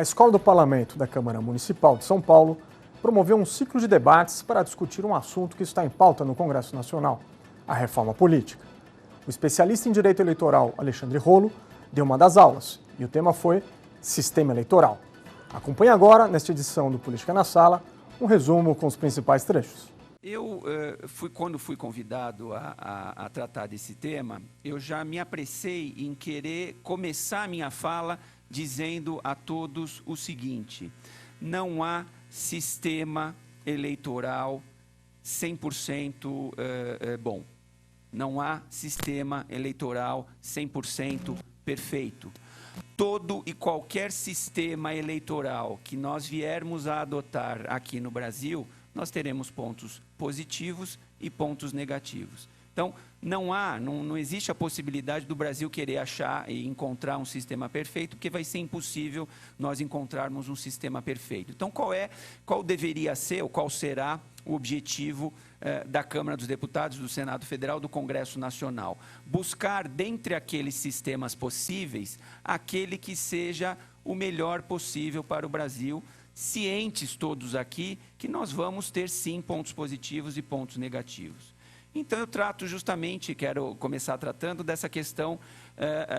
Escola do Parlamento da Câmara Municipal de São Paulo promoveu um ciclo de debates para discutir um assunto que está em pauta no Congresso Nacional, a reforma política. O especialista em direito eleitoral Alexandre Rolo deu uma das aulas e o tema foi Sistema Eleitoral. Acompanhe agora, nesta edição do Política na Sala, um resumo com os principais trechos. Quando fui convidado a tratar desse tema, eu já me apressei em querer começar a minha fala dizendo a todos o seguinte: não há sistema eleitoral 100% bom. Não há sistema eleitoral 100% perfeito. Todo e qualquer sistema eleitoral que nós viermos a adotar aqui no Brasil, nós teremos pontos positivos e pontos negativos. Então, não existe a possibilidade do Brasil querer achar e encontrar um sistema perfeito, porque vai ser impossível nós encontrarmos um sistema perfeito. Então, qual deveria ser ou qual será o objetivo da Câmara dos Deputados, do Senado Federal, do Congresso Nacional? Buscar, dentre aqueles sistemas possíveis, aquele que seja o melhor possível para o Brasil, cientes todos aqui que nós vamos ter, sim, pontos positivos e pontos negativos. Então, eu quero começar tratando dessa questão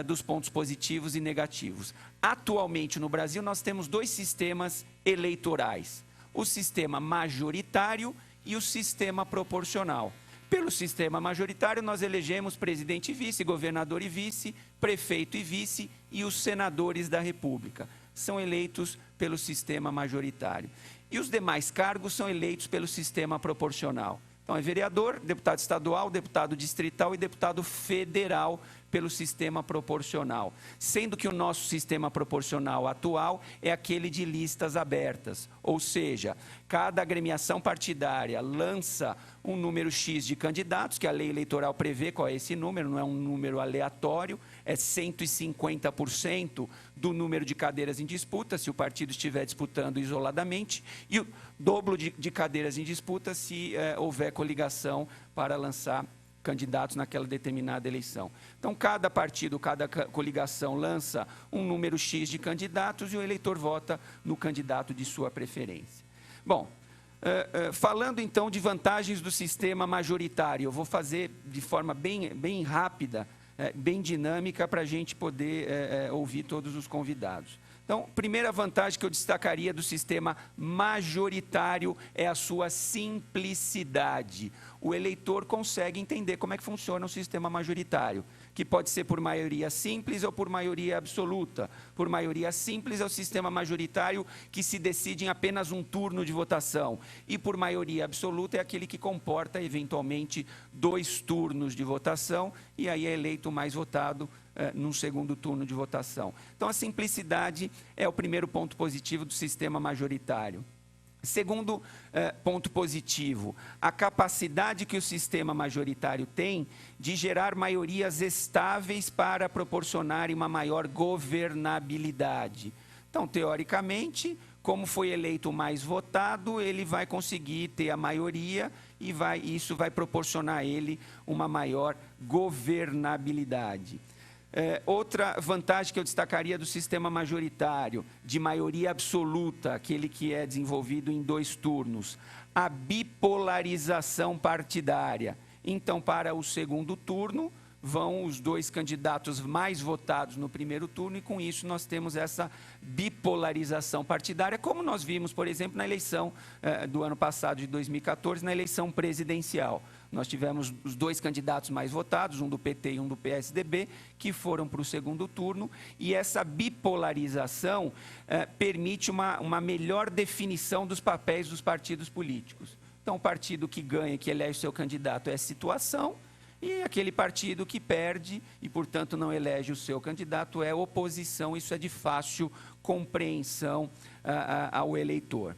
dos pontos positivos e negativos. Atualmente, no Brasil, nós temos dois sistemas eleitorais: o sistema majoritário e o sistema proporcional. Pelo sistema majoritário, nós elegemos presidente e vice, governador e vice, prefeito e vice, e os senadores da República são eleitos pelo sistema majoritário. E os demais cargos são eleitos pelo sistema proporcional. Então, é vereador, deputado estadual, deputado distrital e deputado federal pelo sistema proporcional. Sendo que o nosso sistema proporcional atual é aquele de listas abertas. Ou seja, cada agremiação partidária lança um número X de candidatos, que a lei eleitoral prevê qual é esse número, não é um número aleatório, é 150% do número de cadeiras em disputa, se o partido estiver disputando isoladamente, e o dobro de cadeiras em disputa se houver coligação para lançar candidatos naquela determinada eleição. Então, cada partido, cada coligação lança um número X de candidatos e o eleitor vota no candidato de sua preferência. Bom, falando então de vantagens do sistema majoritário, eu vou fazer de forma bem rápida, bem dinâmica, para a gente poder ouvir todos os convidados. Então, primeira vantagem que eu destacaria do sistema majoritário é a sua simplicidade. O eleitor consegue entender como é que funciona o sistema majoritário, que pode ser por maioria simples ou por maioria absoluta. Por maioria simples é o sistema majoritário que se decide em apenas um turno de votação. E por maioria absoluta é aquele que comporta, eventualmente, 2 turnos de votação, e aí é eleito o mais votado num segundo turno de votação. Então, a simplicidade é o primeiro ponto positivo do sistema majoritário. Segundo ponto positivo, a capacidade que o sistema majoritário tem de gerar maiorias estáveis para proporcionarem uma maior governabilidade. Então, teoricamente, como foi eleito o mais votado, ele vai conseguir ter a maioria e isso vai proporcionar a ele uma maior governabilidade. Outra vantagem que eu destacaria do sistema majoritário, de maioria absoluta, aquele que é desenvolvido em 2 turnos, a bipolarização partidária. Então, para o segundo turno, vão os 2 candidatos mais votados no primeiro turno, e com isso nós temos essa bipolarização partidária, como nós vimos, por exemplo, na eleição do ano passado, de 2014, na eleição presidencial. Nós tivemos os 2 candidatos mais votados, um do PT e um do PSDB, que foram para o segundo turno, e essa bipolarização permite uma melhor definição dos papéis dos partidos políticos. Então, o partido que ganha, que elege seu candidato, é situação, e aquele partido que perde e, portanto, não elege o seu candidato é oposição. Isso é de fácil compreensão ao eleitor.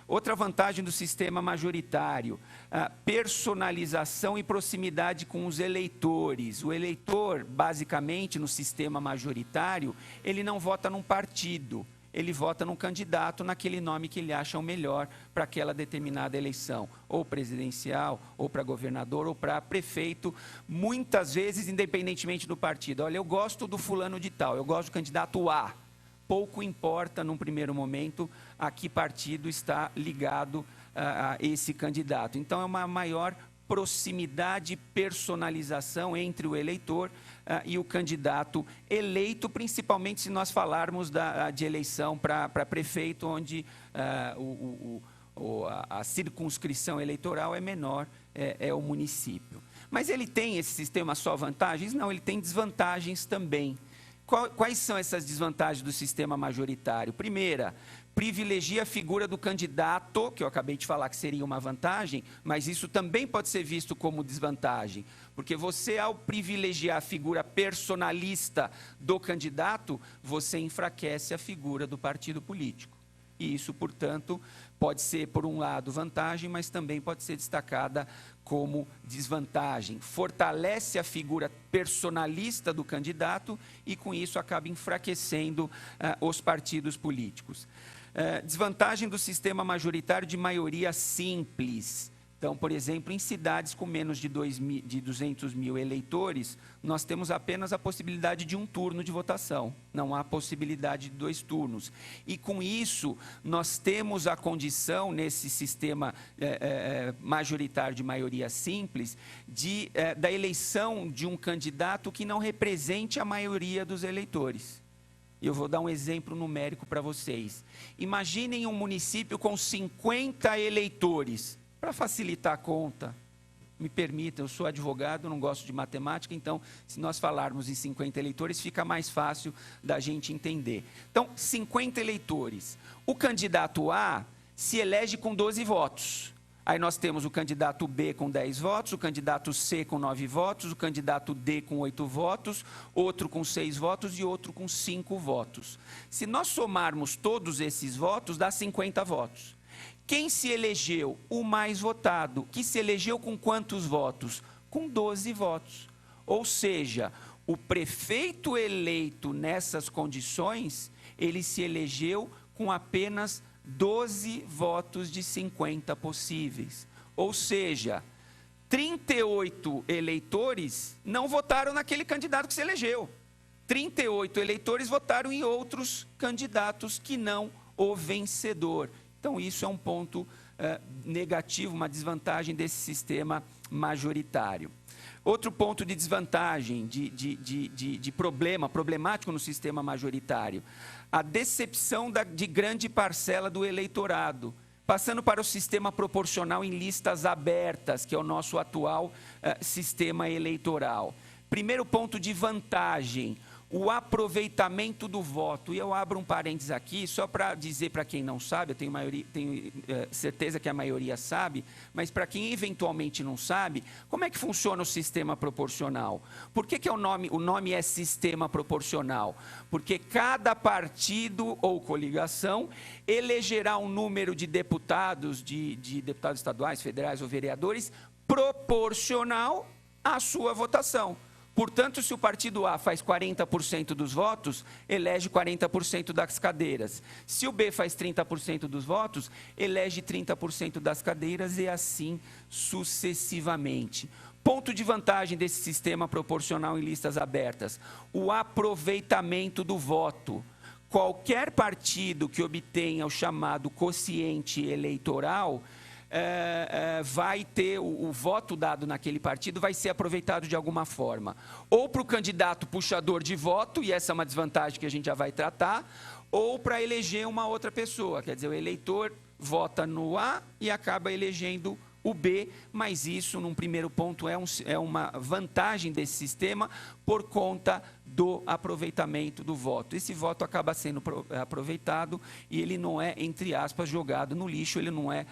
Outra vantagem do sistema majoritário, a personalização e proximidade com os eleitores. O eleitor, basicamente, no sistema majoritário, ele não vota num partido, ele vota num candidato, naquele nome que ele acha o melhor para aquela determinada eleição, ou presidencial, ou para governador, ou para prefeito, muitas vezes, independentemente do partido. Olha, eu gosto do fulano de tal, eu gosto do candidato A. pouco importa, num primeiro momento, a que partido está ligado a esse candidato. Então, é uma maior proximidade e personalização entre o eleitor e o candidato eleito, principalmente se nós falarmos de eleição para prefeito, onde a circunscrição eleitoral é menor, é o município. Mas ele tem, esse sistema, só vantagens? Não, ele tem desvantagens também. Quais são essas desvantagens do sistema majoritário? Primeira, privilegia a figura do candidato, que eu acabei de falar que seria uma vantagem, mas isso também pode ser visto como desvantagem, porque você, ao privilegiar a figura personalista do candidato, você enfraquece a figura do partido político. E isso, portanto, pode ser, por um lado, vantagem, mas também pode ser destacada como desvantagem. Fortalece a figura personalista do candidato e, com isso, acaba enfraquecendo os partidos políticos. Desvantagem do sistema majoritário de maioria simples. Então, por exemplo, em cidades com menos de 200 mil eleitores, nós temos apenas a possibilidade de um turno de votação, não há possibilidade de 2 turnos. E, com isso, nós temos a condição, nesse sistema majoritário de maioria simples, da eleição de um candidato que não represente a maioria dos eleitores. Eu vou dar um exemplo numérico para vocês. Imaginem um município com 50 eleitores. Para facilitar a conta, me permitam, eu sou advogado, não gosto de matemática, então, se nós falarmos em 50 eleitores, fica mais fácil da gente entender. Então, 50 eleitores. O candidato A se elege com 12 votos. Aí nós temos o candidato B com 10 votos, o candidato C com 9 votos, o candidato D com 8 votos, outro com 6 votos e outro com 5 votos. Se nós somarmos todos esses votos, dá 50 votos. Quem se elegeu? O mais votado. Que se elegeu com quantos votos? Com 12 votos. Ou seja, o prefeito eleito nessas condições, ele se elegeu com apenas 12 votos de 50 possíveis. Ou seja, 38 eleitores não votaram naquele candidato que se elegeu. 38 eleitores votaram em outros candidatos que não o vencedor. Então, isso é um ponto negativo, uma desvantagem desse sistema majoritário. Outro ponto de desvantagem, de problemático no sistema majoritário, a decepção de grande parcela do eleitorado. Passando para o sistema proporcional em listas abertas, que é o nosso atual sistema eleitoral. Primeiro ponto de vantagem, o aproveitamento do voto. E eu abro um parênteses aqui, só para dizer para quem não sabe, eu tenho certeza que a maioria sabe, mas para quem eventualmente não sabe, como é que funciona o sistema proporcional? Por que o nome é sistema proporcional? Porque cada partido ou coligação elegerá um número de deputados, de deputados estaduais, federais ou vereadores, proporcional à sua votação. Portanto, se o partido A faz 40% dos votos, elege 40% das cadeiras. Se o B faz 30% dos votos, elege 30% das cadeiras e assim sucessivamente. Ponto de vantagem desse sistema proporcional em listas abertas: o aproveitamento do voto. Qualquer partido que obtenha o chamado quociente eleitoral vai ter o voto dado naquele partido, vai ser aproveitado de alguma forma. Ou para o candidato puxador de voto, e essa é uma desvantagem que a gente já vai tratar, ou para eleger uma outra pessoa. Quer dizer, o eleitor vota no A e acaba elegendo o B, mas isso, num primeiro ponto, é uma vantagem desse sistema por conta do aproveitamento do voto. Esse voto acaba sendo aproveitado e ele não é, entre aspas, jogado no lixo, ele não é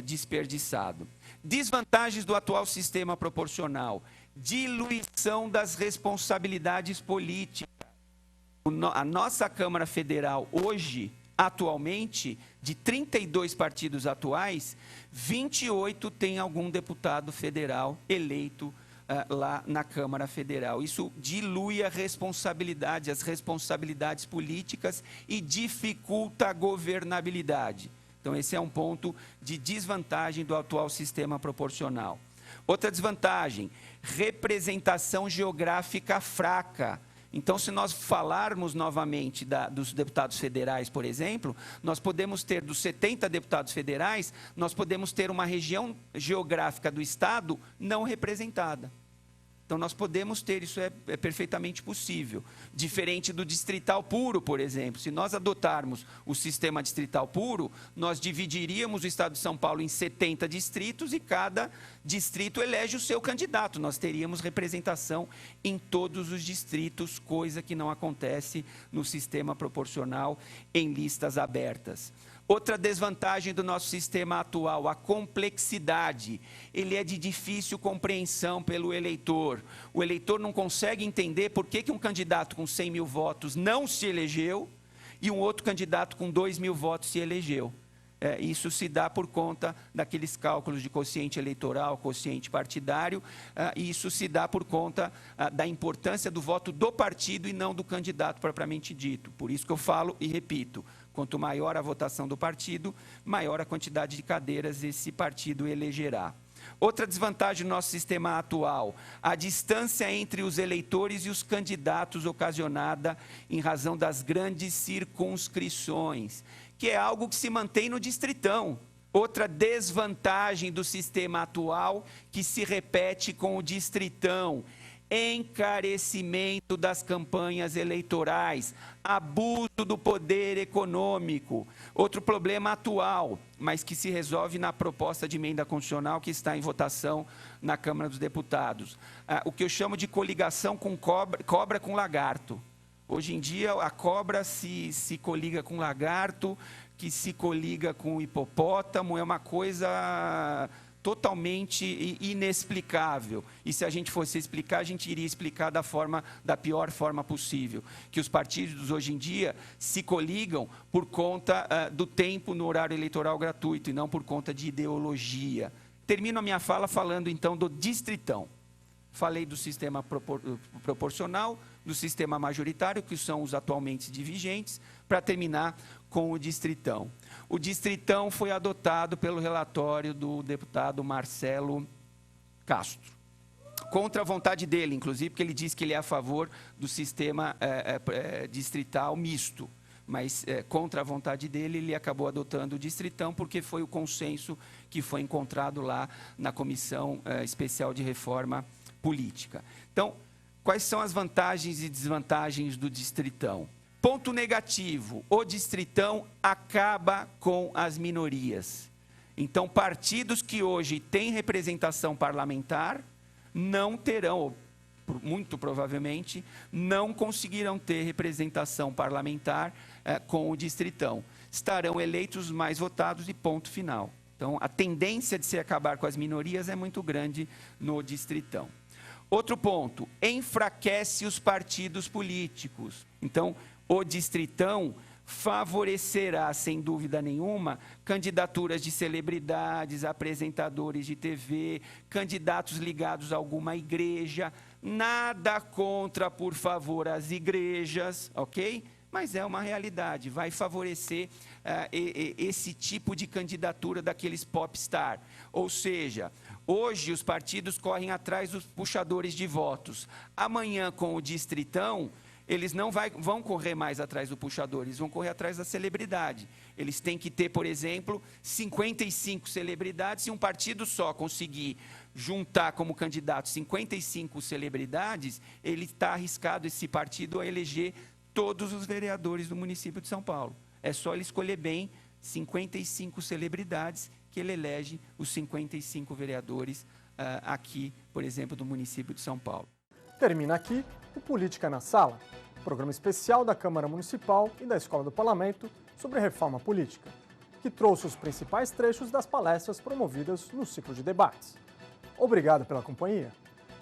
desperdiçado. Desvantagens do atual sistema proporcional: diluição das responsabilidades políticas. A nossa Câmara Federal hoje, atualmente, de 32 partidos atuais, 28 tem algum deputado federal eleito lá na Câmara Federal. Isso dilui as responsabilidades políticas e dificulta a governabilidade. Então, esse é um ponto de desvantagem do atual sistema proporcional. Outra desvantagem: representação geográfica fraca. Então, se nós falarmos novamente dos deputados federais, por exemplo, nós podemos ter, dos 70 deputados federais, nós podemos ter uma região geográfica do Estado não representada. Então, nós podemos ter, isso é perfeitamente possível. Diferente do distrital puro, por exemplo. Se nós adotarmos o sistema distrital puro, nós dividiríamos o Estado de São Paulo em 70 distritos e cada distrito elege o seu candidato. Nós teríamos representação em todos os distritos, coisa que não acontece no sistema proporcional em listas abertas. Outra desvantagem do nosso sistema atual, a complexidade. Ele é de difícil compreensão pelo eleitor. O eleitor não consegue entender por que um candidato com 100 mil votos não se elegeu e um outro candidato com 2 mil votos se elegeu. Isso se dá por conta daqueles cálculos de quociente eleitoral, quociente partidário, e isso se dá por conta da importância do voto do partido e não do candidato propriamente dito. Por isso que eu falo e repito, quanto maior a votação do partido, maior a quantidade de cadeiras esse partido elegerá. Outra desvantagem do nosso sistema atual, a distância entre os eleitores e os candidatos ocasionada em razão das grandes circunscrições, que é algo que se mantém no distritão. Outra desvantagem do sistema atual, que se repete com o distritão, encarecimento das campanhas eleitorais, abuso do poder econômico. Outro problema atual, mas que se resolve na proposta de emenda constitucional que está em votação na Câmara dos Deputados. O que eu chamo de coligação com cobra com lagarto. Hoje em dia, a cobra se coliga com lagarto, que se coliga com hipopótamo, é uma coisa totalmente inexplicável. E se a gente fosse explicar, a gente iria explicar da pior forma possível. Que os partidos hoje em dia se coligam por conta do tempo no horário eleitoral gratuito e não por conta de ideologia. Termino a minha fala falando então do distritão. Falei do sistema proporcional, do sistema majoritário, que são os atualmente vigentes, para terminar com o distritão. O distritão foi adotado pelo relatório do deputado Marcelo Castro, contra a vontade dele, inclusive, porque ele diz que ele é a favor do sistema distrital misto, mas contra a vontade dele, ele acabou adotando o distritão, porque foi o consenso que foi encontrado lá na Comissão Especial de Reforma Política. Então, quais são as vantagens e desvantagens do distritão? Ponto negativo, o distritão acaba com as minorias. Então, partidos que hoje têm representação parlamentar não terão, ou muito provavelmente, não conseguirão ter representação parlamentar com o distritão. Estarão eleitos os mais votados e ponto final. Então, a tendência de se acabar com as minorias é muito grande no distritão. Outro ponto, enfraquece os partidos políticos. Então, o distritão favorecerá, sem dúvida nenhuma, candidaturas de celebridades, apresentadores de TV, candidatos ligados a alguma igreja. Nada contra, por favor, as igrejas, ok? Mas é uma realidade, vai favorecer esse tipo de candidatura daqueles popstar. Ou seja, hoje os partidos correm atrás dos puxadores de votos. Amanhã, com o distritão, eles não vão correr mais atrás do puxador, eles vão correr atrás da celebridade. Eles têm que ter, por exemplo, 55 celebridades. Se um partido só conseguir juntar como candidato 55 celebridades, ele está arriscado, esse partido, a eleger todos os vereadores do município de São Paulo. É só ele escolher bem 55 celebridades que ele elege os 55 vereadores aqui, por exemplo, do município de São Paulo. Termina aqui o Política na Sala, programa especial da Câmara Municipal e da Escola do Parlamento sobre reforma política, que trouxe os principais trechos das palestras promovidas no ciclo de debates. Obrigado pela companhia.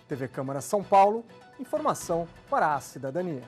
TV Câmara São Paulo, informação para a cidadania.